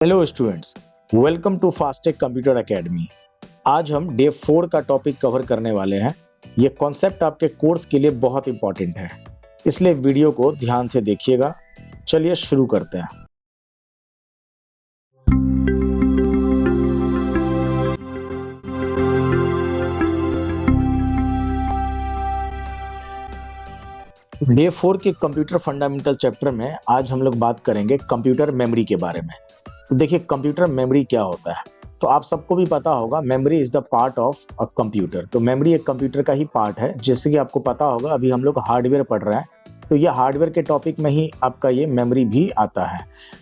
Hello students, welcome to Fastech computer academy. आज हम day 4 का टॉपिक कवर करने वाले हैं। ये कॉन्सेप्ट आपके कोर्स के लिए बहुत इंपॉर्टेंट है, इसलिए वीडियो को ध्यान से देखिएगा। चलिए शुरू करते हैं। डे 4 के कंप्यूटर फंडामेंटल चैप्टर में आज हम लोग बात करेंगे कंप्यूटर मेमोरी के बारे में। तो देखिए, कंप्यूटर मेमोरी क्या होता है। तो आप सबको भी पता होगा, memory is the part of a computer. तो मेमोरी एक कंप्यूटर का ही पार्ट है। जैसे कि आपको पता होगा, अभी हम लोग हार्डवेयर पढ़ रहे हैं, तो ये हार्डवेयर के टॉपिक में ही आपका ये मेमोरी भी आता है।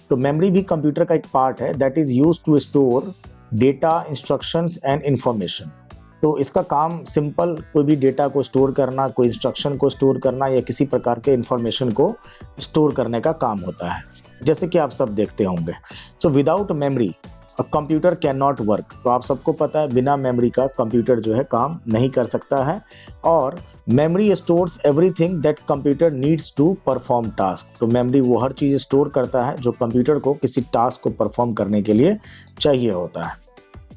तो मेमोरी भी कंप्यूटर का एक पार्ट है that is used to store data, instructions and information. तो इसका काम सिंपल, कोई भी डेटा को स्टोर करना, कोई इंस्ट्रक्शन को स्टोर करना या किसी प्रकार के इंफॉर्मेशन को स्टोर करने का काम होता है, जैसे कि आप सब देखते होंगे। So without memory a computer can not work. तो आप सबको पता है, बिना मेमोरी का कंप्यूटर जो है काम नहीं कर सकता है। और memory stores everything that computer needs to perform task. तो मेमोरी वो हर चीज़ स्टोर करता है जो कंप्यूटर को किसी टास्क को परफॉर्म करने के लिए चाहिए होता है।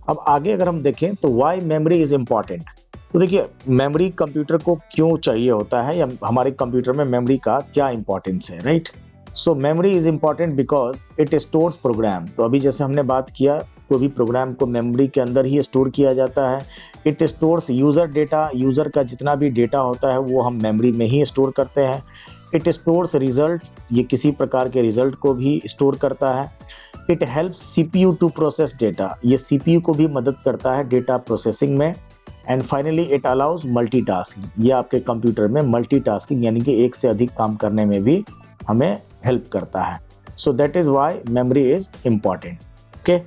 अब आगे अगर हम देखें तो वाई मेमोरी इज इम्पॉर्टेंट। तो देखिए, मेमोरी कंप्यूटर को क्यों चाहिए होता है, या हमारे कंप्यूटर में मेमोरी का क्या इंपॉर्टेंस है, right. So memory is important because it stores program. तो अभी जैसे हमने बात किया, कोई भी प्रोग्राम को मेमोरी के अंदर ही स्टोर किया जाता है। It stores user data. User का जितना भी डेटा होता है वो हम मेमोरी में ही स्टोर करते हैं। It stores result. ये किसी प्रकार के रिजल्ट को भी स्टोर करता है। It helps CPU to process data. ये सीपीयू को भी मदद करता है डेटा प्रोसेसिंग में। And finally it allows multitasking. ये आपके कंप्यूटर में मल्टीटास्किंग यानी कि एक से अधिक काम करने में भी हमें हेल्प करता है। So that is why memory is important. Okay,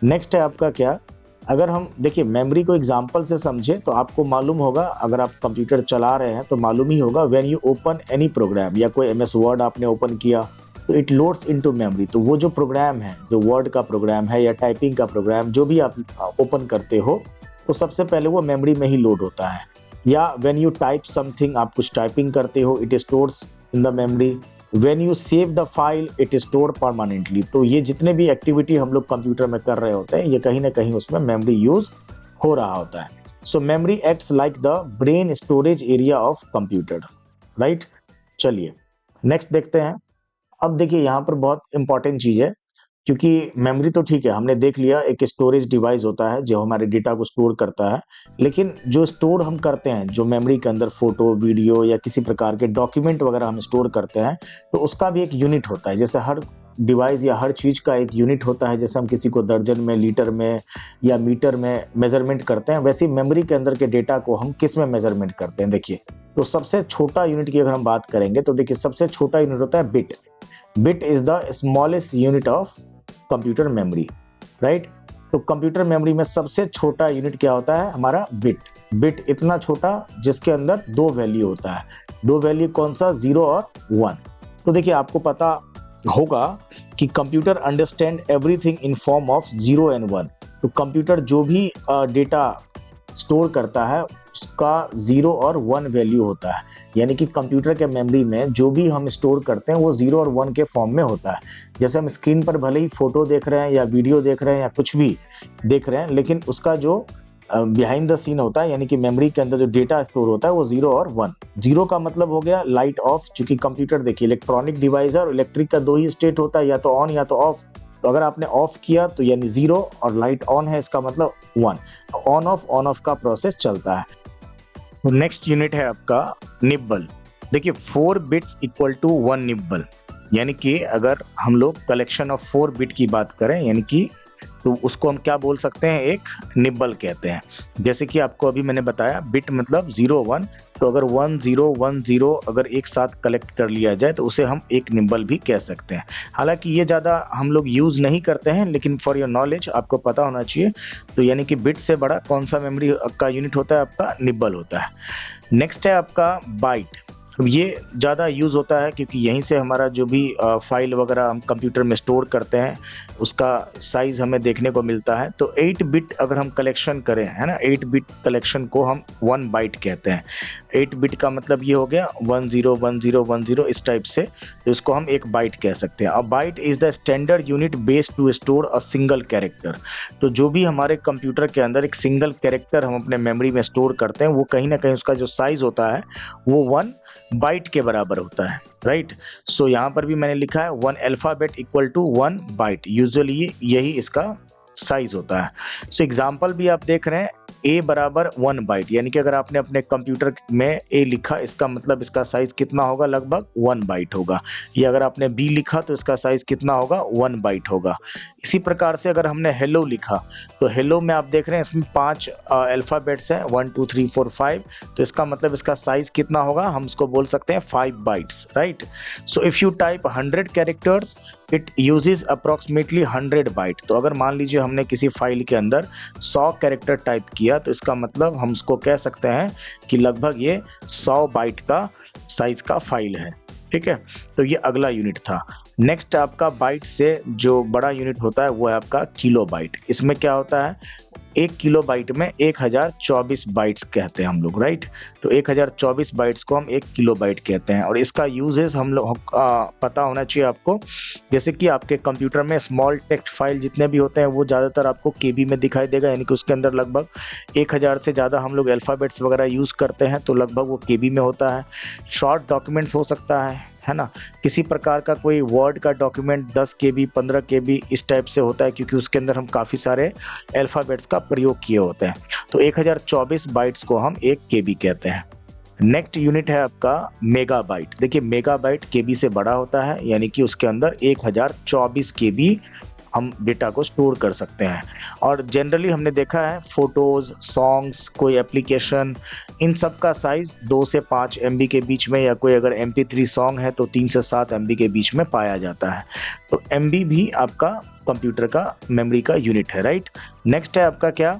next है आपका क्या, अगर हम देखिए मेमोरी को एग्जांपल से समझे तो आपको मालूम होगा, अगर आप कंप्यूटर चला रहे हैं तो मालूम ही होगा, when you open any program या कोई MS वर्ड आपने ओपन किया तो इट लोड्स इनटू मेमोरी। तो वो जो प्रोग्राम है, जो वर्ड का प्रोग्राम है या टाइपिंग का प्रोग्राम, जो भी आप ओपन करते हो, तो सबसे पहले वो मेमोरी में ही लोड होता है। या व्हेन यू टाइप समथिंग, आप कुछ टाइपिंग करते हो, it stores in the memory. When you save the file, it store permanently. तो ये जितने भी एक्टिविटी हम लोग कंप्यूटर में कर रहे होते हैं, ये कहीं ना कहीं उसमें मेमोरी यूज हो रहा होता है। So memory acts like the brain storage area of computer, right. चलिए नेक्स्ट देखते हैं। अब देखिए, यहाँ पर बहुत इंपॉर्टेंट चीज़ है, क्योंकि मेमोरी तो ठीक है, हमने देख लिया, एक स्टोरेज डिवाइस होता है जो हमारे डेटा को स्टोर करता है। लेकिन जो स्टोर हम करते हैं, जो मेमोरी के अंदर फोटो, वीडियो या किसी प्रकार के डॉक्यूमेंट वगैरह हम स्टोर करते हैं, तो उसका भी एक यूनिट होता है। जैसे हर डिवाइस या हर चीज़ का एक यूनिट होता है। जैसे हम किसी को दर्जन में, लीटर में या मीटर में मेजरमेंट करते हैं, वैसे ही मेमोरी के अंदर के डेटा को हम किस में मेजरमेंट करते हैं। देखिए, तो सबसे छोटा यूनिट की अगर हम बात करेंगे तो देखिए, सबसे छोटा यूनिट होता है bit. Bit is the smallest unit of computer memory, right. तो कंप्यूटर मेमोरी में सबसे छोटा यूनिट क्या होता है, हमारा बिट। बिट इतना छोटा जिसके अंदर दो वैल्यू होता है। दो वैल्यू कौन सा, 0 और 1। तो देखिए, आपको पता होगा कि computer understand everything in form of 0 and 1। तो कंप्यूटर जो भी डेटा स्टोर करता है उसका 0 और 1 वैल्यू होता है। यानी कि कंप्यूटर के मेमोरी में जो भी हम स्टोर करते हैं वो 0 और 1 के फॉर्म में होता है। जैसे हम स्क्रीन पर भले ही फोटो देख रहे हैं या वीडियो देख रहे हैं या कुछ भी देख रहे हैं, लेकिन उसका जो बिहाइंड द सीन होता है, यानी कि मेमोरी के अंदर जो डेटा स्टोर होता है वो 0 और 1। 0 का मतलब हो गया लाइट ऑफ। चूंकि कंप्यूटर देखिए इलेक्ट्रॉनिक डिवाइस है और इलेक्ट्रिक का दो ही स्टेट होता है, या तो ऑन या तो ऑफ। तो अगर आपने ऑफ किया तो यानी 0, और लाइट ऑन है इसका मतलब 1। ऑन ऑफ का प्रोसेस चलता है। नेक्स्ट यूनिट है आपका निब्बल। देखिए, 4 बिट्स इक्वल टू 1 निब्बल। यानी कि अगर हम लोग कलेक्शन ऑफ 4 बिट की बात करें, यानी कि तो उसको हम क्या बोल सकते हैं, एक निब्बल कहते हैं। जैसे कि आपको अभी मैंने बताया, बिट मतलब 0 1। तो अगर 1 0 1 0 अगर एक साथ कलेक्ट कर लिया जाए तो उसे हम एक निब्बल भी कह सकते हैं। हालांकि ये ज़्यादा हम लोग यूज़ नहीं करते हैं, लेकिन फॉर योर नॉलेज आपको पता होना चाहिए। तो यानी कि बिट से बड़ा कौन सा मेमोरी का यूनिट होता है, आपका निब्बल होता है। नेक्स्ट है आपका बाइट। अब ये ज़्यादा यूज़ होता है क्योंकि यहीं से हमारा जो भी फाइल वगैरह हम कंप्यूटर में स्टोर करते हैं उसका साइज़ हमें देखने को मिलता है। तो 8 बिट अगर हम कलेक्शन करें, है ना, 8 बिट कलेक्शन को हम 1 बाइट कहते हैं। 8 बिट का मतलब ये हो गया 101010 इस टाइप से, तो इसको हम एक बाइट कह सकते हैं। A byte is the standard unit based to store a single character. तो जो भी हमारे कंप्यूटर के अंदर एक सिंगल कैरेक्टर हम अपने मेमोरी में स्टोर करते हैं वो कहीं ना कहीं उसका जो साइज़ होता है वो 1 बाइट के बराबर होता है, राइट। सो यहाँ पर भी मैंने लिखा है 1 alphabet equal to 1 byte, usually यही इसका साइज होता है। सो एग्जाम्पल भी आप देख रहे हैं, a बराबर 1 बाइट, यानी कि अगर आपने अपने कंप्यूटर में a लिखा इसका मतलब इसका साइज कितना होगा, लगभग 1 बाइट होगा। या अगर आपने b लिखा तो इसका साइज कितना होगा, 1 बाइट होगा। इसी प्रकार से अगर हमने हेलो लिखा तो हेलो में आप देख रहे हैं इसमें 5 अल्फ़ाबेट्स हैं, 1 2 3 4 5, तो इसका मतलब इसका साइज कितना होगा, हम इसको बोल सकते हैं 5 bytes, right. So if you type 100 characters it uses approximately 100 byte. तो अगर मान लीजिए हमने किसी फाइल के अंदर 100 कैरेक्टर टाइप किया तो इसका मतलब हम उसको कह सकते हैं कि लगभग ये 100 बाइट का साइज का फाइल है, ठीक है। तो ये अगला यूनिट था। नेक्स्ट आपका बाइट से जो बड़ा यूनिट होता है वो है आपका किलो बाइट। इसमें क्या होता है, 1 किलो बाइट में 1024 बाइट्स कहते हैं हम लोग, राइट। तो 1024 बाइट्स को हम 1 किलो बाइट कहते हैं और इसका यूजेस हम लोग पता होना चाहिए आपको। जैसे कि आपके कंप्यूटर में स्मॉल टेक्स्ट फाइल जितने भी होते हैं वो ज़्यादातर आपको केबी में दिखाई देगा, यानी कि उसके अंदर लगभग 1000 से ज़्यादा हम लोग अल्फ़ाबेट्स वगैरह यूज़ करते हैं तो लगभग वो केबी में होता है। शॉर्ट डॉक्यूमेंट्स हो सकता है ना, किसी प्रकार का कोई वर्ड का डॉक्यूमेंट 10 केबी 15 केबी इस टाइप से होता है क्योंकि उसके अंदर हम काफ़ी सारे अल्फ़ाबेट्स का प्रयोग किए होते हैं। तो 1024 बाइट्स को हम 1 केबी कहते हैं। नेक्स्ट यूनिट है आपका मेगाबाइट। देखिए मेगाबाइट केबी से बड़ा होता है, यानी कि उसके अंदर 1024 केबी हम डेटा को स्टोर कर सकते हैं। और जनरली हमने देखा है फोटोज़, सॉन्ग्स, कोई एप्लीकेशन, इन सब का साइज़ 2 से 5 MB के बीच में, या कोई अगर MP3 सॉन्ग है तो 3 से 7 MB के बीच में पाया जाता है। तो MB भी आपका कंप्यूटर का मेमोरी का यूनिट है, राइट। नेक्स्ट है आपका क्या,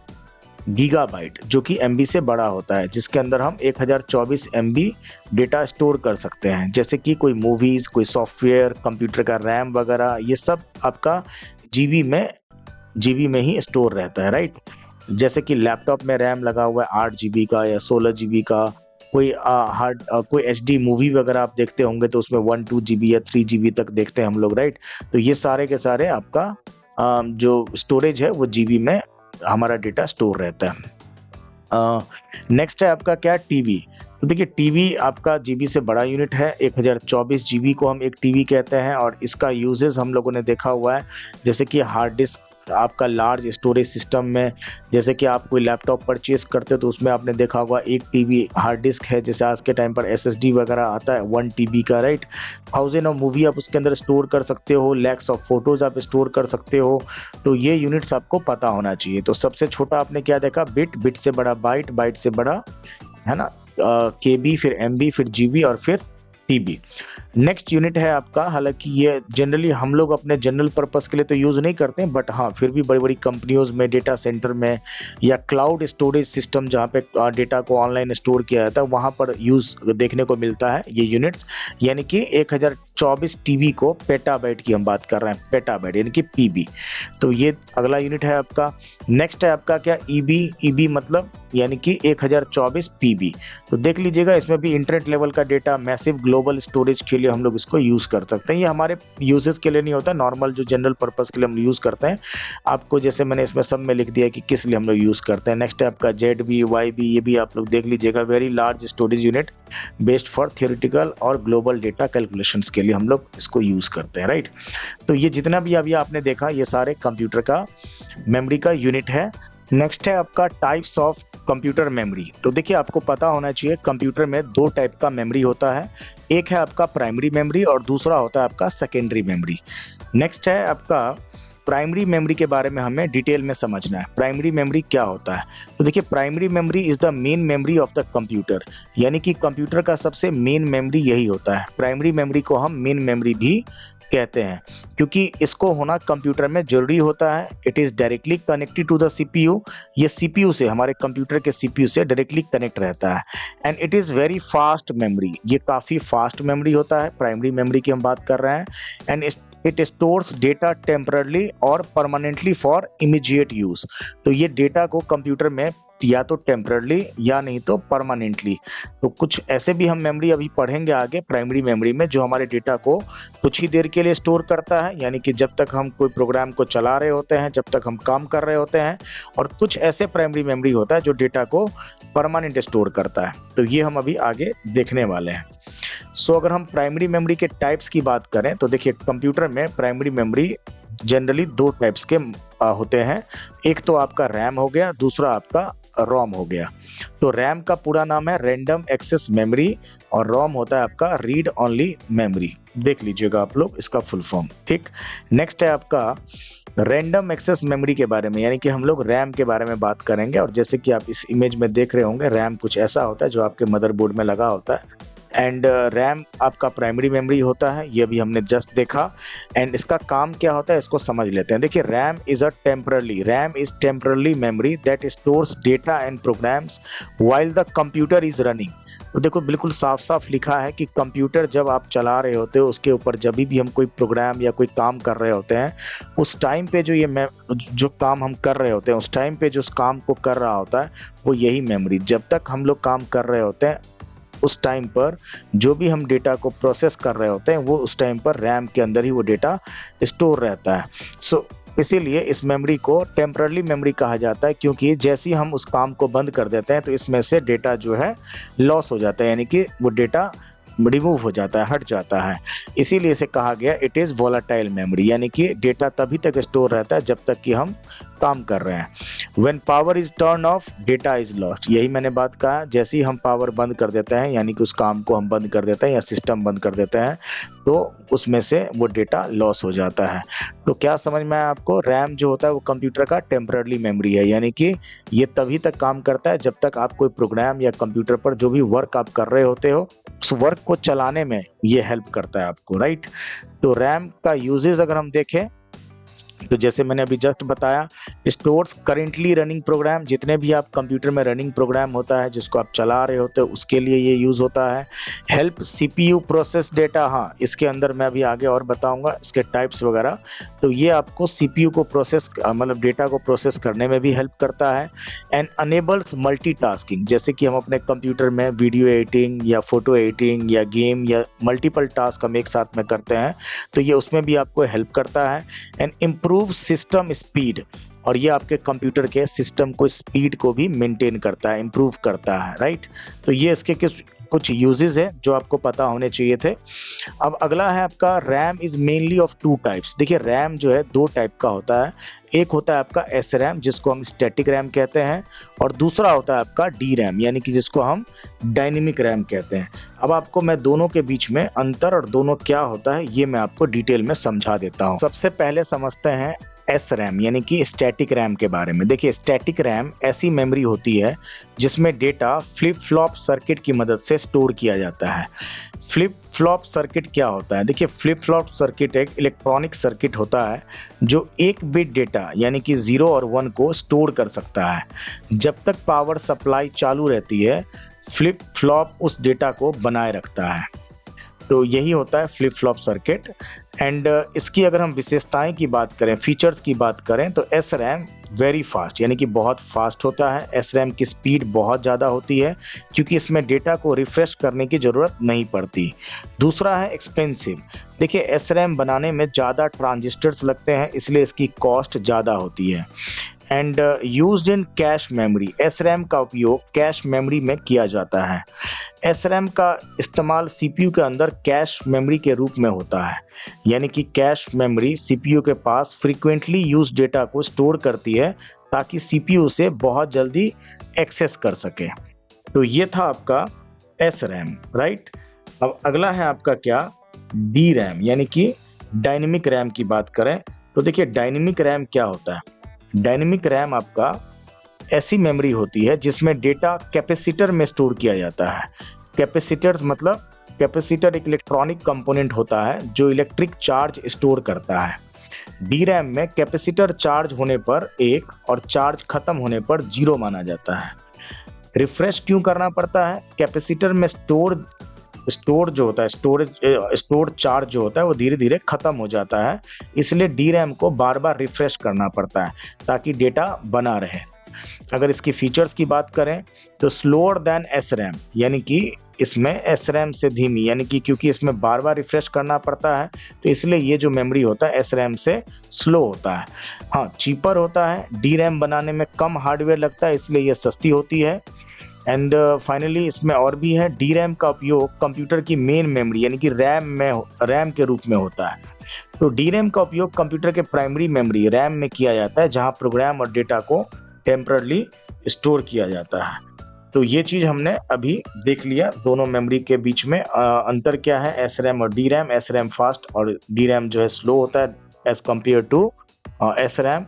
गीगाबाइट, जो कि MB से बड़ा होता है, जिसके अंदर हम 1024 MB डेटा स्टोर कर सकते हैं। जैसे कि कोई मूवीज़, कोई सॉफ्टवेयर, कंप्यूटर का रैम वगैरह, ये सब आपका जीबी में ही स्टोर रहता है, राइट। जैसे कि लैपटॉप में रैम लगा हुआ है 8 GB का या 16 GB का, कोई कोई HD मूवी वगैरह आप देखते होंगे तो उसमें 1-2 GB या 3 GB तक देखते हैं हम लोग, राइट। तो ये सारे के सारे आपका जो स्टोरेज है वो GB में हमारा डेटा स्टोर रहता है। नेक्स्ट है आपका क्या, टीवी। तो देखिए टीवी आपका जीबी से बड़ा यूनिट है, 1024 जीबी को हम एक टीवी कहते हैं और इसका यूजेस हम लोगों ने देखा हुआ है। जैसे कि हार्ड डिस्क आपका लार्ज स्टोरेज सिस्टम में, जैसे कि आप कोई लैपटॉप परचेज करते हो तो उसमें आपने देखा होगा 1 TB हार्ड डिस्क है, जैसे आज के टाइम पर SSD वगैरह आता है 1 TB का, राइट। 1000 ऑफ मूवी आप उसके अंदर स्टोर कर सकते हो, लैक्स ऑफ फोटोज़ आप स्टोर कर सकते हो। तो ये यूनिट्स आपको पता होना चाहिए। तो सबसे छोटा आपने क्या देखा, बिट से बड़ा बाइट, बाइट से बड़ा, है ना, KB, फिर MB, फिर GB और फिर TB। नेक्स्ट यूनिट है आपका, हालांकि ये जनरली हम लोग अपने जनरल पर्पस के लिए तो यूज़ नहीं करते हैं, बट हाँ फिर भी बड़ी बड़ी कंपनियों में, डेटा सेंटर में या क्लाउड स्टोरेज सिस्टम जहाँ पे डेटा को ऑनलाइन स्टोर किया जाता है वहाँ पर यूज़ देखने को मिलता है ये यूनिट्स। यानी कि 1024 TB को पेटाबाइट की हम बात कर रहे हैं, पेटाबाइट यानी कि PB। तो ये अगला यूनिट है आपका। नेक्स्ट है आपका क्या, EB मतलब यानी कि 1024 PB। तो देख लीजिएगा इसमें भी इंटरनेट लेवल का डेटा, मैसिव ग्लोबल स्टोरेज के लिए हम लोग इसको यूज़ कर सकते हैं। ये हमारे यूजेस के लिए नहीं होता, नॉर्मल जो जनरल पर्पस के लिए हम यूज़ करते हैं। आपको जैसे मैंने इसमें सब में लिख दिया कि किस लिए हम लोग यूज़ करते हैं। नेक्स्ट है आपका ZB, YB, ये भी आप लोग देख लीजिएगा, very large storage unit based for theoretical और ग्लोबल डेटा कैलकुलेशंस के लिए हम लोग इसको यूज़ करते हैं, राइट। तो ये जितना भी अभी आपने देखा ये सारे कंप्यूटर का मेमोरी का यूनिट है। नेक्स्ट है आपका टाइप्स ऑफ कंप्यूटर मेमोरी। तो देखिए आपको पता होना चाहिए कंप्यूटर में 2 टाइप का मेमोरी होता है, एक है आपका प्राइमरी मेमोरी और दूसरा होता है आपका सेकेंडरी मेमोरी। नेक्स्ट है आपका प्राइमरी मेमोरी के बारे में हमें डिटेल में समझना है। प्राइमरी मेमोरी क्या होता है, तो देखिए primary memory is the main memory of the computer, यानी कि कंप्यूटर का सबसे मेन मेमोरी यही होता है। प्राइमरी मेमोरी को हम मेन मेमोरी भी कहते हैं, क्योंकि इसको होना कंप्यूटर में जरूरी होता है। It is directly connected to the CPU, ये सीपीयू से, हमारे कंप्यूटर के सीपीयू से डायरेक्टली कनेक्ट रहता है। And it is very fast memory, ये काफ़ी फास्ट मेमोरी होता है, प्राइमरी मेमोरी की हम बात कर रहे हैं। And it stores data temporarily और परमानेंटली फॉर इमीडिएट यूज। तो ये डेटा को कंप्यूटर में या तो टेम्पररली या नहीं तो परमानेंटली, तो कुछ ऐसे भी हम मेमोरी अभी पढ़ेंगे आगे प्राइमरी मेमोरी में, जो हमारे डेटा को कुछ ही देर के लिए स्टोर करता है, यानी कि जब तक हम कोई प्रोग्राम को चला रहे होते हैं, जब तक हम काम कर रहे होते हैं। और कुछ ऐसे प्राइमरी मेमोरी होता है जो डेटा को परमानेंट स्टोर करता है, तो ये हम अभी आगे देखने वाले हैं। सो अगर हम प्राइमरी मेमोरी के टाइप्स की बात करें तो देखिए, कंप्यूटर में प्राइमरी मेमोरी जनरली दो टाइप्स के होते हैं। एक तो आपका रैम हो गया, दूसरा आपका रोम हो गया। तो रैम का पूरा नाम है रैंडम एक्सेस मेमोरी और रोम होता है आपका रीड ओनली मेमोरी। देख लीजिएगा आप लोग इसका फुल फॉर्म, ठीक। नेक्स्ट है आपका रैंडम एक्सेस मेमोरी के बारे में, यानी कि हम लोग रैम के बारे में बात करेंगे। और जैसे कि आप इस इमेज में देख रहे होंगे, रैम कुछ ऐसा होता है जो आपके मदरबोर्ड में लगा होता है। एंड रैम आपका प्राइमरी मेमोरी होता है, ये भी हमने जस्ट देखा। एंड इसका काम क्या होता है इसको समझ लेते हैं। देखिए, RAM is temporary memory that stores data and programs while the computer is running. तो देखो, बिल्कुल साफ साफ लिखा है कि कंप्यूटर जब आप चला रहे होते हो, उसके ऊपर जब भी हम कोई प्रोग्राम या कोई काम कर रहे होते हैं, उस टाइम पे जो काम हम कर रहे होते हैं, उस टाइम पे जो उस काम को कर रहा होता है वो यही मेमोरी, जब तक हम लोग काम कर रहे होते हैं उस टाइम पर जो भी हम डेटा को प्रोसेस कर रहे होते हैं, वो उस टाइम पर रैम के अंदर ही वो डेटा स्टोर रहता है। सो इसीलिए इस मेमोरी को टेम्पररी मेमोरी कहा जाता है, क्योंकि जैसे ही हम उस काम को बंद कर देते हैं तो इसमें से डेटा जो है लॉस हो जाता है, यानी कि वो डेटा रिमूव हो जाता है, हट जाता है। इसीलिए इसे कहा गया इट इज़ वोलाटाइल मेमोरी, यानी कि डेटा तभी तक स्टोर रहता है जब तक कि हम काम कर रहे हैं। When power is turn off data is lost, यही मैंने बात कहा, जैसे ही हम पावर बंद कर देते हैं, यानी कि उस काम को हम बंद कर देते हैं या सिस्टम बंद कर देते हैं, तो उसमें से वो डेटा लॉस हो जाता है। तो क्या समझ में आया आपको? रैम जो होता है वो कंप्यूटर का टेम्पररी मेमोरी है, यानी कि ये तभी तक काम करता है जब तक आप कोई प्रोग्राम या कंप्यूटर पर जो भी वर्क आप कर रहे होते हो, उस वर्क को चलाने में ये हेल्प करता है आपको, राइट। तो रैम का यूजेस अगर हम देखें तो जैसे मैंने अभी जस्ट बताया, स्टोर्स करेंटली रनिंग प्रोग्राम, जितने भी आप कंप्यूटर में रनिंग प्रोग्राम होता है जिसको आप चला रहे होते हो उसके लिए ये यूज़ होता है। हेल्प सीपीयू प्रोसेस डेटा, हाँ इसके अंदर मैं अभी आगे और बताऊंगा इसके टाइप्स वगैरह। तो ये आपको सीपीयू को प्रोसेस मतलब डेटा को प्रोसेस करने में भी हेल्प करता है। एंड अनेबल्स मल्टीटास्किंग, जैसे कि हम अपने कंप्यूटर में वीडियो एडिटिंग या फोटो एडिटिंग या गेम या मल्टीपल टास्क हम एक साथ में करते हैं, तो ये उसमें भी आपको हेल्प करता है। एंड इम्प्रूव सिस्टम स्पीड, और ये आपके कंप्यूटर के सिस्टम को स्पीड को भी मेंटेन करता है, इम्प्रूव करता है, राइट। तो ये इसके कुछ यूजेस है जो आपको पता होने चाहिए थे। अब अगला है आपका RAM is mainly of two types. देखिए, रैम जो है दो टाइप का होता है। एक होता है आपका एस रैम, जिसको हम स्टैटिक रैम कहते हैं, और दूसरा होता है आपका डी रैम, यानी कि जिसको हम डायनेमिक रैम कहते हैं। अब आपको मैं दोनों के बीच में अंतर और दोनों क्या होता है ये मैं आपको डिटेल में समझा देता हूँ। सबसे पहले समझते हैं एस रैम यानी कि स्टैटिक रैम के बारे में। देखिए, स्टैटिक रैम ऐसी मेमोरी होती है जिसमें डेटा फ्लिप फ्लॉप सर्किट की मदद से स्टोर किया जाता है। फ्लिप फ्लॉप सर्किट क्या होता है? देखिए, फ्लिप फ्लॉप सर्किट एक इलेक्ट्रॉनिक सर्किट होता है जो एक बिट डेटा यानी कि 0 और 1 को स्टोर कर सकता है। जब तक पावर सप्लाई चालू रहती है, फ्लिप फ्लॉप उस डेटा को बनाए रखता है। तो यही होता है फ्लिप फ्लॉप सर्किट। एंड इसकी अगर हम विशेषताएं की बात करें, फीचर्स की बात करें, तो एस रैम वेरी फास्ट यानी कि बहुत फास्ट होता है। एस रैम की स्पीड बहुत ज़्यादा होती है क्योंकि इसमें डेटा को रिफ्रेश करने की ज़रूरत नहीं पड़ती। दूसरा है एक्सपेंसिव। देखिए, एस रैम बनाने में ज़्यादा ट्रांजिस्टर्स लगते हैं, इसलिए इसकी कॉस्ट ज़्यादा होती है। And used in cache memory, S RAM का उपयोग कैश मेमोरी में किया जाता है। एस रैम का इस्तेमाल सीपीयू के अंदर कैश मेमोरी के रूप में होता है, यानी कि कैश मेमोरी सीपीयू के पास फ्रीक्वेंटली यूज डेटा को स्टोर करती है ताकि सीपीयू से बहुत जल्दी एक्सेस कर सके। तो ये था आपका एस रैम, राइट। अब अगला है आपका क्या, डी रैम यानी कि डायनेमिक रैम की बात करें तो देखिए, डायनेमिक रैम क्या होता है? डायनेमिक रैम आपका ऐसी मेमोरी होती है जिसमें डेटा कैपेसिटर में स्टोर किया जाता है। कैपेसिटर्स मतलब कैपेसिटर एक इलेक्ट्रॉनिक कंपोनेंट होता है जो इलेक्ट्रिक चार्ज स्टोर करता है। DRAM में कैपेसिटर चार्ज होने पर 1 और चार्ज खत्म होने पर 0 माना जाता है। रिफ्रेश क्यों करना पड़ता है? कैपेसिटर में स्टोर जो होता है, स्टोर चार्ज जो होता है वो धीरे धीरे खत्म हो जाता है, इसलिए DRAM को बार बार रिफ्रेश करना पड़ता है ताकि डेटा बना रहे। अगर इसकी फीचर्स की बात करें तो स्लोअर देन SRAM, यानी कि इसमें SRAM से धीमी, यानी कि क्योंकि इसमें बार बार रिफ्रेश करना पड़ता है तो इसलिए ये जो मेमोरी होता है SRAM से स्लो होता है। हाँ, चीपर होता है, DRAM बनाने में कम हार्डवेयर लगता है इसलिए ये सस्ती होती है। एंड फाइनली इसमें और भी है, DRAM का उपयोग कंप्यूटर की मेन मेमोरी यानी कि रैम के रूप में होता है। तो DRAM का उपयोग कंप्यूटर के प्राइमरी मेमोरी रैम में किया जाता है जहां प्रोग्राम और डेटा को टेम्परली स्टोर किया जाता है। तो ये चीज़ हमने अभी देख लिया, दोनों मेमोरी के बीच में अंतर क्या है, SRAM और DRAM। SRAM फास्ट और DRAM जो है स्लो होता है एज कम्पेयर टू SRAM।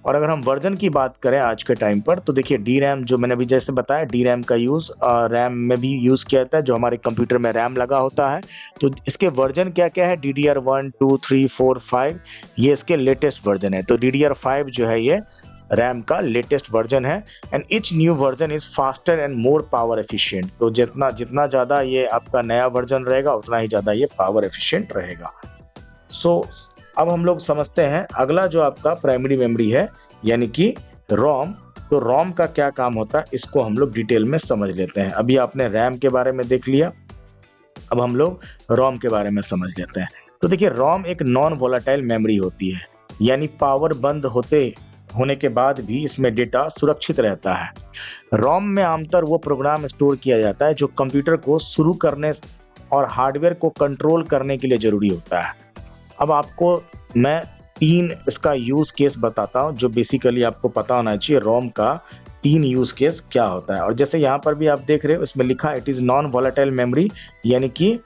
और अगर हम वर्जन की बात करें आज के टाइम पर तो देखिए DRAM जो मैंने अभी जैसे बताया, DRAM का यूज़ रैम में भी यूज़ किया जाता है जो हमारे कंप्यूटर में रैम लगा होता है। तो इसके वर्जन क्या क्या है, DDR1, 2, 3, 4, 5, ये इसके लेटेस्ट वर्जन है। तो DDR5 जो है ये रैम का लेटेस्ट वर्जन है। And each new version is faster and more power efficient. तो जितना ज़्यादा ये आपका नया वर्जन रहेगा उतना ही ज़्यादा ये पावर एफिशिएंट रहेगा। सो अब हम लोग समझते हैं अगला जो आपका प्राइमरी मेमोरी है यानी कि रोम। तो रोम का क्या काम होता है इसको हम लोग डिटेल में समझ लेते हैं। अभी आपने रैम के बारे में देख लिया, अब हम लोग रोम के बारे में समझ लेते हैं। तो देखिए रोम एक नॉन वोलेटाइल मेमोरी होती है, यानी पावर बंद होने के बाद भी इसमें डेटा सुरक्षित रहता है। रोम में आमतौर वो प्रोग्राम स्टोर किया जाता है जो कंप्यूटर को शुरू करने और हार्डवेयर को कंट्रोल करने के लिए ज़रूरी होता है। अब आपको मैं 3 इसका यूज़ केस बताता हूँ जो बेसिकली आपको पता होना चाहिए रोम का 3 यूज़ केस क्या होता है। और जैसे यहाँ पर भी आप देख रहे हो इसमें लिखा it is non volatile memory, यानी कि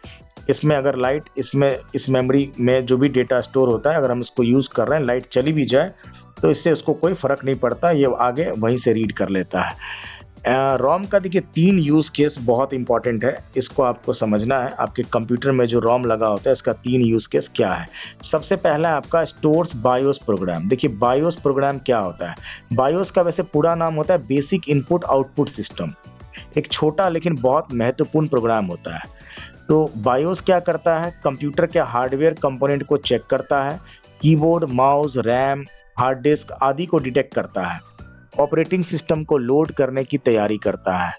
इसमें अगर लाइट इस मेमोरी में जो भी डेटा स्टोर होता है अगर हम इसको यूज़ कर रहे हैं, लाइट चली भी जाए तो इससे उसको कोई फ़र्क नहीं पड़ता, ये आगे वहीं से रीड कर लेता है। रोम का देखिए 3 यूज़ केस बहुत इंपॉर्टेंट है, इसको आपको समझना है। आपके कंप्यूटर में जो रोम लगा होता है इसका 3 यूज़ केस क्या है। सबसे पहला है आपका स्टोर्स बायोस प्रोग्राम। देखिए बायोस प्रोग्राम क्या होता है, बायोस का वैसे पूरा नाम होता है बेसिक इनपुट आउटपुट सिस्टम। एक छोटा लेकिन बहुत महत्वपूर्ण प्रोग्राम होता है। तो बायोस क्या करता है, कंप्यूटर के हार्डवेयर कंपोनेंट को चेक करता है, keyboard, mouse, RAM, hard disk आदि को डिटेक्ट करता है, ऑपरेटिंग सिस्टम को लोड करने की तैयारी करता है।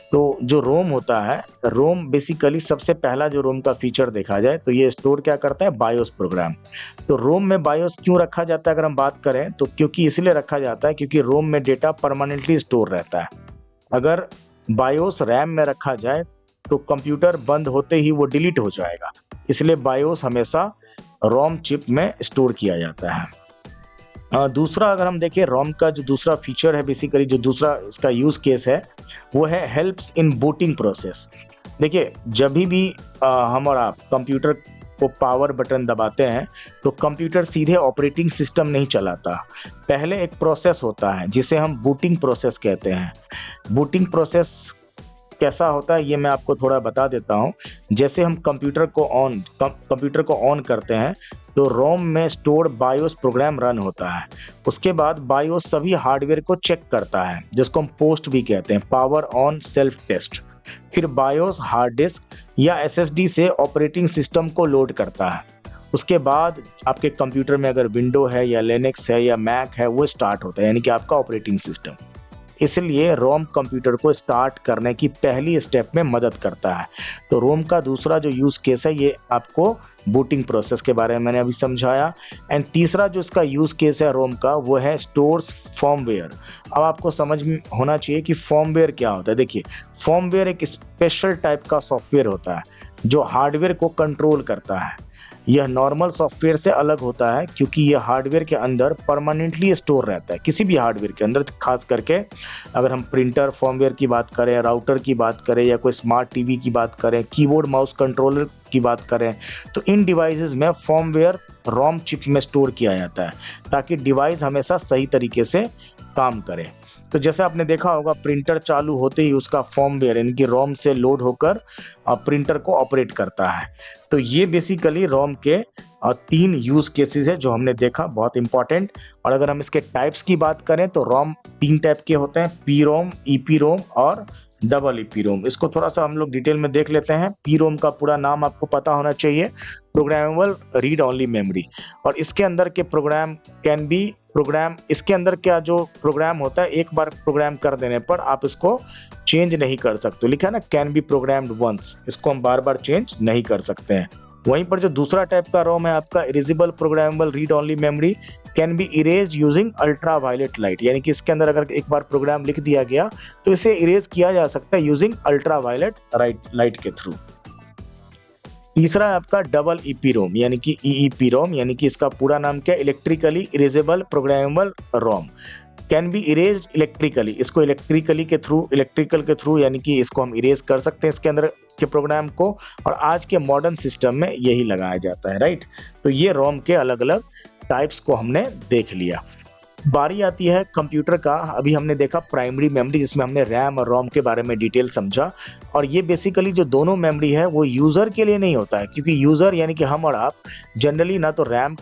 तो जो रोम होता है, रोम बेसिकली सबसे पहला जो रोम का फीचर देखा जाए तो ये स्टोर क्या करता है, बायोस प्रोग्राम। तो रोम में बायोस क्यों रखा जाता है अगर हम बात करें तो क्योंकि इसलिए रखा जाता है क्योंकि रोम में डेटा परमानेंटली स्टोर रहता है। अगर बायोस रैम में रखा जाए तो कंप्यूटर बंद होते ही वो डिलीट हो जाएगा, इसलिए बायोस हमेशा रोम चिप में स्टोर किया जाता है। दूसरा अगर हम देखें रोम का जो दूसरा फीचर है, बेसिकली जो दूसरा इसका यूज़ केस है वो है हेल्प्स इन बूटिंग प्रोसेस। देखिए जब भी हम और आप कंप्यूटर को पावर बटन दबाते हैं तो कंप्यूटर सीधे ऑपरेटिंग सिस्टम नहीं चलाता, पहले एक प्रोसेस होता है जिसे हम बूटिंग प्रोसेस कहते हैं। बूटिंग प्रोसेस कैसा होता है ये मैं आपको थोड़ा बता देता हूँ। जैसे हम कंप्यूटर को ऑन करते हैं तो रोम में स्टोर्ड बायोस प्रोग्राम रन होता है। उसके बाद बायोस सभी हार्डवेयर को चेक करता है जिसको हम पोस्ट भी कहते हैं, पावर ऑन सेल्फ टेस्ट। फिर बायोस हार्ड डिस्क या SSD से ऑपरेटिंग सिस्टम को लोड करता है। उसके बाद आपके कंप्यूटर में अगर विंडो है या लिनक्स है या मैक है वो स्टार्ट होता है, यानी कि आपका ऑपरेटिंग सिस्टम। इसलिए रोम कंप्यूटर को स्टार्ट करने की पहली स्टेप में मदद करता है। तो रोम का दूसरा जो यूज़ केस है ये आपको बूटिंग प्रोसेस के बारे में मैंने अभी समझाया। एंड तीसरा जो इसका यूज़ केस है रोम का वो है स्टोर्स फर्मवेयर। अब आपको समझ में होना चाहिए कि फर्मवेयर क्या होता है। देखिए फर्मवेयर एक स्पेशल टाइप का सॉफ्टवेयर होता है जो हार्डवेयर को कंट्रोल करता है। यह नॉर्मल सॉफ्टवेयर से अलग होता है क्योंकि यह हार्डवेयर के अंदर परमानेंटली स्टोर रहता है, किसी भी हार्डवेयर के अंदर। खास करके अगर हम प्रिंटर फर्मवेयर की बात करें, राउटर की बात करें या कोई स्मार्ट टीवी की बात करें, कीबोर्ड माउस कंट्रोलर की बात करें, तो इन डिवाइसेस में फर्मवेयर रोम चिप में स्टोर किया जाता है ताकि डिवाइस हमेशा सही तरीके से काम करे। तो जैसे आपने देखा होगा प्रिंटर चालू होते ही उसका फर्मवेयर यानी कि रोम से लोड होकर प्रिंटर को ऑपरेट करता है। तो ये बेसिकली रोम के 3 यूज केसेस है जो हमने देखा, बहुत इंपॉर्टेंट। और अगर हम इसके टाइप्स की बात करें तो रोम 3 टाइप के होते हैं, पी रोम, ईपी रोम और डबल ईपी रोम। इसको थोड़ा सा हम लोग डिटेल में देख लेते हैं। पी रोम का पूरा नाम आपको पता होना चाहिए, प्रोग्रामेबल रीड ओनली मेमोरी। और इसके अंदर के प्रोग्राम कैन बी प्रोग्राम, इसके अंदर क्या जो प्रोग्राम होता है एक बार प्रोग्राम कर देने पर आप इसको चेंज नहीं कर सकते। लिखा है ना कैन बी प्रोग्राम्ड वंस, इसको हम बार बार चेंज नहीं कर सकते हैं। वहीं पर जो दूसरा टाइप का रोम है आपका erasable programmable read only memory, can be erased using ultraviolet light, यानी कि इसके अंदर अगर एक बार प्रोग्राम लिख दिया गया तो इसे इरेज किया जा सकता है यूजिंग अल्ट्रा वायलेट लाइट के थ्रू। तीसरा है आपका डबल ईपी रोम यानी कि ईईपी रोम, यानी कि इसका पूरा नाम क्या है, electrically erasable programmable Rome, can be erased electrically, इसको इलेक्ट्रिकल के थ्रू यानी कि इसको हम इरेज कर सकते हैं इसके अंदर के प्रोग्राम को। और आज के मॉडर्न सिस्टम में यही लगाया जाता है, राइट। तो ये रोम के अलग अलग टाइप्स को हमने देख लिया। बारी आती है कंप्यूटर का। अभी हमने देखा प्राइमरी मेमोरी जिसमें हमने रैम और रोम के बारे में डिटेल समझा। और ये बेसिकली जो दोनों मेमोरी है वो यूज़र के लिए नहीं होता है, क्योंकि यूज़र यानी कि हम और आप जनरली ना तो रैम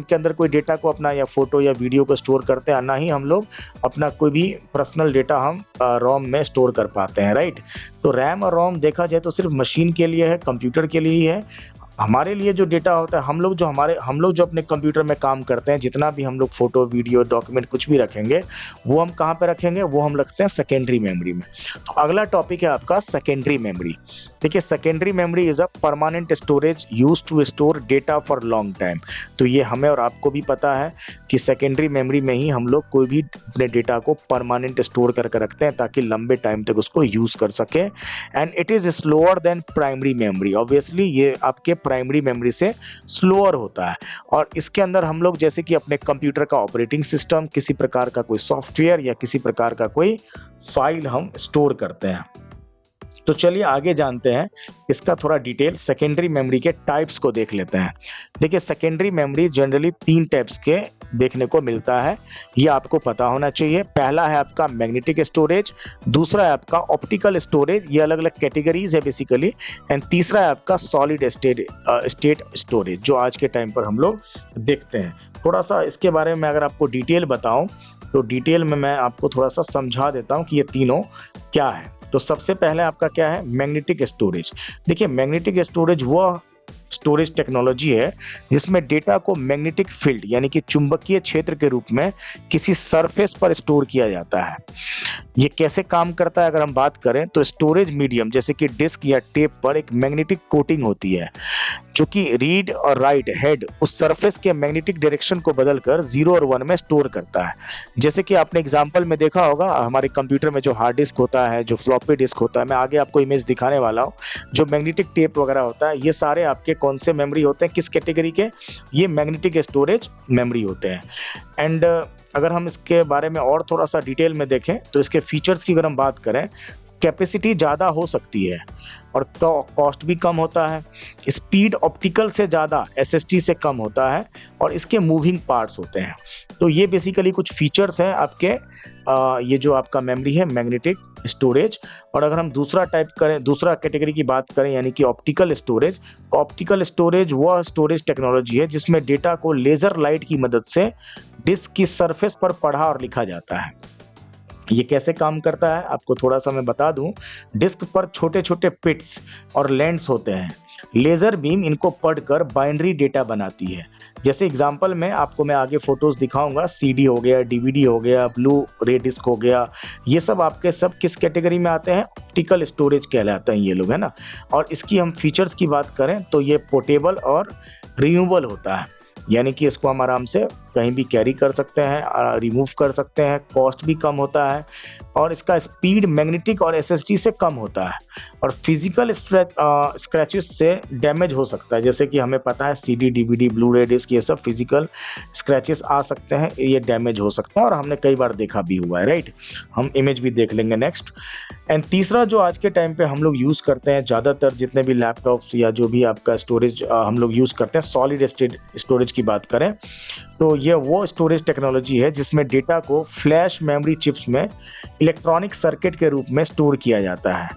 के अंदर कोई डेटा को अपना या फोटो या वीडियो को स्टोर करते हैं, ना ही हम लोग अपना कोई भी पर्सनल डेटा हम रोम में स्टोर कर पाते हैं, राइट। तो रैम और रोम देखा जाए तो सिर्फ मशीन के लिए है, कंप्यूटर के लिए ही है। हमारे लिए जो डेटा होता है, हम लोग जो अपने कंप्यूटर में काम करते हैं, जितना भी हम लोग फोटो वीडियो डॉक्यूमेंट कुछ भी रखेंगे वो हम कहाँ पे रखेंगे, वो हम रखते हैं सेकेंडरी मेमोरी में। तो अगला टॉपिक है आपका सेकेंडरी मेमोरी। देखिए secondary memory is a permanent storage used to store data for long time. तो ये हमें और आपको भी पता है कि सेकेंडरी मेमोरी में ही हम लोग कोई भी अपने डेटा को परमानेंट स्टोर करके रखते हैं ताकि लंबे टाइम तक उसको यूज कर सके। And it is slower then primary memory, obviously ये आपके प्राइमरी मेमोरी से स्लोअर होता है। और इसके अंदर हम लोग जैसे कि अपने कंप्यूटर का ऑपरेटिंग सिस्टम, किसी प्रकार का कोई सॉफ्टवेयर या किसी प्रकार का कोई फाइल हम स्टोर करते हैं। तो चलिए आगे जानते हैं इसका थोड़ा डिटेल, सेकेंडरी मेमोरी के टाइप्स को देख लेते हैं। देखिए सेकेंडरी मेमोरी जनरली 3 टाइप्स के देखने को मिलता है, ये आपको पता होना चाहिए। पहला है आपका मैग्नेटिक स्टोरेज, दूसरा है आपका ऑप्टिकल स्टोरेज, ये अलग अलग कैटेगरीज है बेसिकली। एंड तीसरा है आपका सॉलिड स्टेट स्टोरेज, जो आज के टाइम पर हम लोग देखते हैं। थोड़ा सा इसके बारे में अगर आपको डिटेल बताऊं तो डिटेल में मैं आपको थोड़ा सा समझा देता हूं कि ये तीनों क्या है। तो सबसे पहले आपका क्या है, मैग्नेटिक स्टोरेज। देखिए मैग्नेटिक स्टोरेज वो स्टोरेज टेक्नोलॉजी है जिसमें डेटा को मैग्नेटिक फील्ड यानी कि चुंबकीय क्षेत्र के रूप में किसी सरफेस पर स्टोर किया जाता है। ये कैसे काम करता है अगर हम बात करें तो स्टोरेज मीडियम जैसे कि डिस्क या टेप पर एक मैग्नेटिक कोटिंग होती है जो कि रीड और राइट हेड उस सरफेस के मैग्नेटिक डायरेक्शन को बदलकर 0 और 1 में स्टोर करता है। जैसे कि आपने एग्जांपल में देखा होगा हमारे कंप्यूटर में जो हार्ड डिस्क होता है, जो फ्लॉपी डिस्क होता है, मैं आगे आपको इमेज दिखाने वाला हूँ, जो मैग्नेटिक टेप वगैरह होता है, ये सारे आपके कौन से मेमोरी होते हैं, किस कैटेगरी के, ये मैग्नेटिक स्टोरेज मेमोरी होते हैं। एंड अगर हम इसके बारे में और थोड़ा सा डिटेल में देखें तो इसके फीचर्स की अगर हम बात करें, कैपेसिटी ज़्यादा हो सकती है और तो कॉस्ट भी कम होता है, स्पीड ऑप्टिकल से ज़्यादा एसएसडी से कम होता है और इसके मूविंग पार्ट्स होते हैं। तो ये बेसिकली कुछ फीचर्स हैं आपके ये जो आपका मेमोरी है मैग्नेटिक स्टोरेज। और अगर हम दूसरा टाइप करें, दूसरा कैटेगरी की बात करें यानी कि ऑप्टिकल स्टोरेज, तो ऑप्टिकल स्टोरेज वह स्टोरेज टेक्नोलॉजी है जिसमें डेटा को लेज़र लाइट की मदद से डिस्क की सरफेस पर पढ़ा और लिखा जाता है। ये कैसे काम करता है आपको थोड़ा सा मैं बता दूं। डिस्क पर छोटे छोटे पिट्स और लेंस होते हैं, लेजर बीम इनको पढ़कर बाइनरी डेटा बनाती है। जैसे एग्जांपल में आपको मैं आगे फोटोज दिखाऊंगा, सीडी हो गया, डीवीडी हो गया, ब्लू रे डिस्क हो गया, ये सब आपके सब किस कैटेगरी में आते हैं, ऑप्टिकल स्टोरेज कहलाते हैं ये लोग, है ना। और इसकी हम फीचर्स की बात करें तो ये पोर्टेबल और रिमूवेबल होता है, यानी कि इसको हम आराम से कहीं भी कैरी कर सकते हैं, रिमूव कर सकते हैं, कॉस्ट भी कम होता है और इसका स्पीड मैग्नेटिक और एसएसडी से कम होता है और फिजिकल स्क्रैचेस से डैमेज हो सकता है। जैसे कि हमें पता है सीडी, डीवीडी, ब्लू रे डिस्क ये सब फिजिकल स्क्रैचेस आ सकते हैं, ये डैमेज हो सकता है और हमने कई बार देखा भी हुआ है, राइट। हम इमेज भी देख लेंगे नेक्स्ट। एंड तीसरा जो आज के टाइम पे हम लोग यूज़ करते हैं ज़्यादातर, जितने भी लैपटॉप्स या जो भी आपका स्टोरेज हम लोग यूज़ करते हैं, सॉलिड स्टेट स्टोरेज की बात करें तो ये वो स्टोरेज टेक्नोलॉजी है जिसमें डेटा को फ्लैश मेमोरी चिप्स में इलेक्ट्रॉनिक सर्किट के रूप में स्टोर किया जाता है।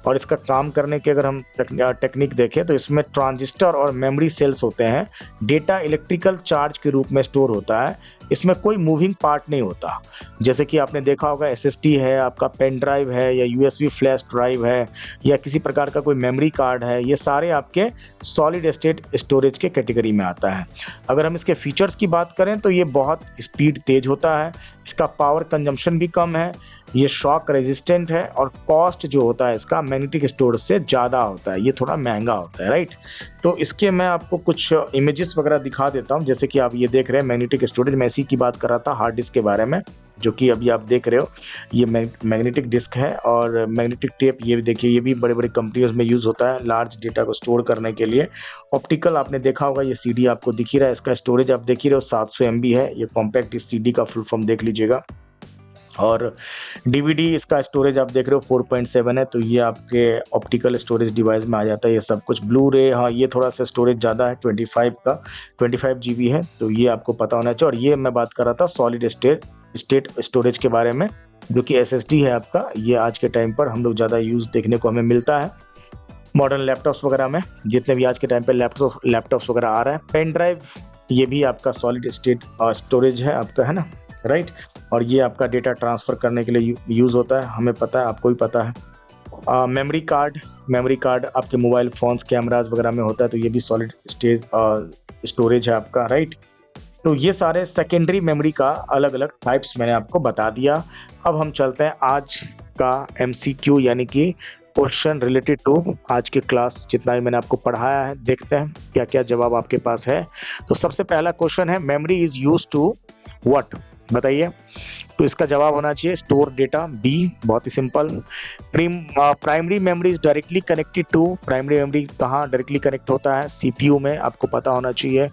और इसका काम करने की अगर हम टेक्निक देखें तो इसमें ट्रांजिस्टर और मेमोरी सेल्स होते हैं। डेटा इलेक्ट्रिकल चार्ज के रूप में स्टोर होता है, इसमें कोई मूविंग पार्ट नहीं होता। जैसे कि आपने देखा होगा एसएसडी है, आपका पेन ड्राइव है, या यूएसबी फ्लैश ड्राइव है, या किसी प्रकार का कोई मेमोरी कार्ड है, ये सारे आपके सॉलिड स्टेट स्टोरेज के कैटेगरी में आता है। अगर हम इसके फीचर्स की बात करें तो ये बहुत स्पीड तेज होता है, इसका पावर कंजम्पशन भी कम है, ये शॉक रेजिस्टेंट है, और कॉस्ट जो होता है इसका मैग्नेटिक स्टोरेज से ज़्यादा होता है, ये थोड़ा महंगा होता है, राइट। तो इसके मैं आपको कुछ इमेजेस वगैरह दिखा देता हूँ। जैसे कि आप ये देख रहे हैं मैग्नेटिक स्टोरेज, मैं इसी की बात कर रहा था हार्ड डिस्क के बारे में, जो कि अभी आप देख रहे हो ये मैग्नेटिक डिस्क है। और मैग्नेटिक टेप, ये भी देखिए, ये भी बड़े बड़े कंपनियों में यूज़ होता है लार्ज डेटा को स्टोर करने के लिए। ऑप्टिकल आपने देखा होगा, ये सीडी आपको दिख ही रहा है, इसका स्टोरेज आप देख ही रहे हो 700 MB है। ये कॉम्पैक्ट इस सीडी का फुल फॉर्म देख लीजिएगा। और डीवीडी, इसका स्टोरेज आप देख रहे हो 4.7 है, तो ये आपके ऑप्टिकल स्टोरेज डिवाइस में आ जाता है ये सब कुछ। ब्लू रे, हाँ ये थोड़ा सा स्टोरेज ज़्यादा है, 25 GB है, तो ये आपको पता होना चाहिए। और ये मैं बात कर रहा था सॉलिड स्टेट स्टोरेज के बारे में, जो कि एसएसडी है आपका। ये आज के टाइम पर हम लोग ज़्यादा यूज़ देखने को हमें मिलता है मॉडर्न लैपटॉप्स वगैरह में, जितने भी आज के टाइम पर लैपटॉप्स वगैरह आ रहा है। पेन ड्राइव, ये भी आपका सॉलिड स्टेट स्टोरेज है आपका, है ना, राइट। और ये आपका डेटा ट्रांसफ़र करने के लिए यूज़ होता है, हमें पता है, आपको भी पता है। मेमोरी कार्ड आपके मोबाइल फ़ोन्स, कैमराज वगैरह में होता है, तो ये भी सॉलिड स्टोरेज है आपका, राइट। तो ये सारे सेकेंडरी मेमोरी का अलग अलग टाइप्स मैंने आपको बता दिया। अब हम चलते हैं आज का MCQ, यानी कि क्वेश्चन रिलेटेड टू आज की क्लास, जितना भी मैंने आपको पढ़ाया है। देखते हैं क्या क्या जवाब आपके पास है। तो सबसे पहला क्वेश्चन है, memory is used to what, बताइए। तो इसका जवाब होना चाहिए स्टोर डेटा, बी, बहुत ही simple. Primary memory is directly connected to, primary memory कहाँ डायरेक्टली कनेक्ट होता है, CPU में, आपको पता होना चाहिए।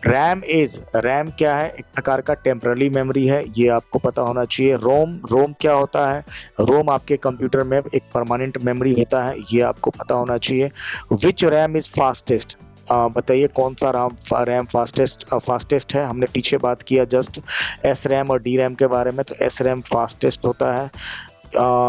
रैम क्या है, एक प्रकार का टेम्पररी मेमोरी है, ये आपको पता होना चाहिए। रोम क्या होता है, रोम आपके कंप्यूटर में एक परमानेंट मेमोरी होता है, ये आपको पता होना चाहिए। विच रैम इज फास्टेस्ट, बताइए कौन सा रैम फास्टेस्ट है। हमने पीछे बात किया जस्ट SRAM और DRAM के बारे में, तो SRAM फास्टेस्ट होता है।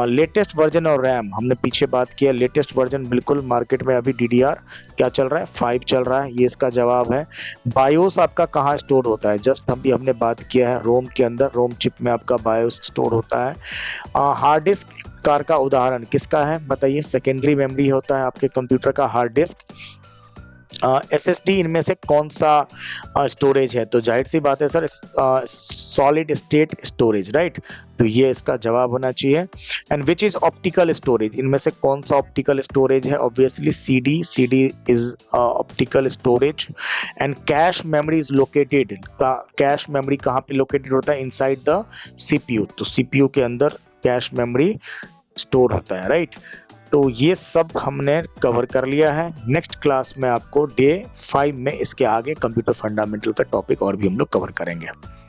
लेटेस्ट वर्जन और रैम, हमने पीछे बात किया, लेटेस्ट वर्जन बिल्कुल मार्केट में अभी DDR क्या चल रहा है, 5 चल रहा है, ये इसका जवाब है। बायोस आपका कहाँ स्टोर होता है, जस्ट हमने बात किया है रोम के अंदर, रोम चिप में आपका बायोस स्टोर होता है। हार्ड डिस्क कार का उदाहरण किसका है, बताइए। सेकेंडरी मेमोरी होता है आपके कंप्यूटर का हार्ड डिस्क। SSD इनमें से कौन सा स्टोरेज है, तो जाहिर सी बात है sir solid state storage, right. तो ये इसका जवाब होना चाहिए। And which is optical storage, इनमें से कौन सा ऑप्टिकल स्टोरेज है, obviously CD is optical storage. And cache memory is located, cache memory कहाँ पे लोकेटेड होता है, इनसाइड द CPU, तो CPU के अंदर कैश मेमोरी स्टोर होता है, राइट। तो ये सब हमने कवर कर लिया है। नेक्स्ट क्लास में आपको डे 5 में इसके आगे कंप्यूटर फंडामेंटल का टॉपिक और भी हम लोग कवर करेंगे।